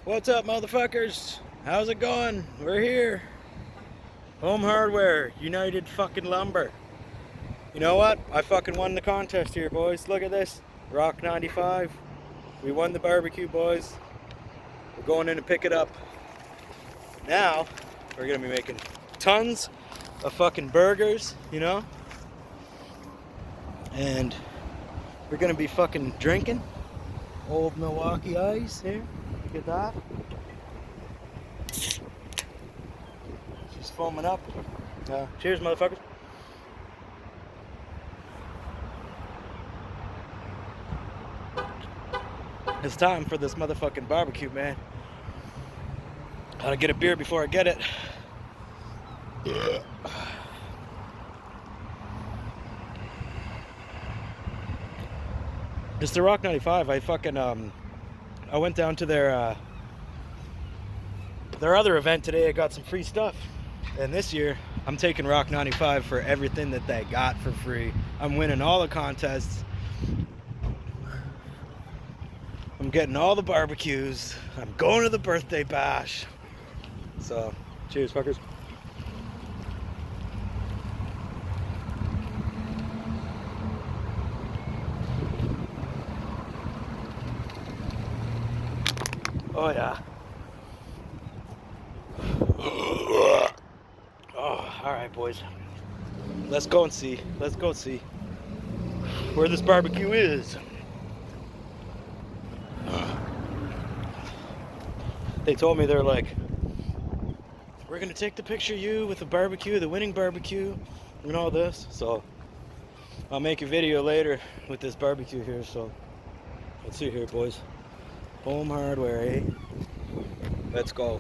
What's up, motherfuckers? How's it going? We're here. Home Hardware, United fucking Lumber. You know what? I fucking won the contest here, boys. Look at this. Rock 95. We won the barbecue, boys. We're going in to pick it up. Now, we're gonna be making tons of fucking burgers, you know? And we're gonna be fucking drinking Old Milwaukee Ice here. Look at that. She's foaming up. Cheers, motherfuckers. It's time for this motherfucking barbecue, man. Gotta get a beer before I get it. It's the Rock 95. I fucking I went down to their other event today. I got some free stuff, and this year I'm taking Rock 95 for everything that they got for free. I'm winning all the contests. I'm getting all the barbecues. I'm going to the birthday bash. So, cheers, fuckers. Oh yeah. Oh, all right, boys. Let's go and see. Let's go see where this barbecue is. They told me, they're like, we're gonna take the picture of you with the barbecue, the winning barbecue, and all this. So I'll make a video later with this barbecue here. So let's see here, boys. Home Hardware, eh? Let's go.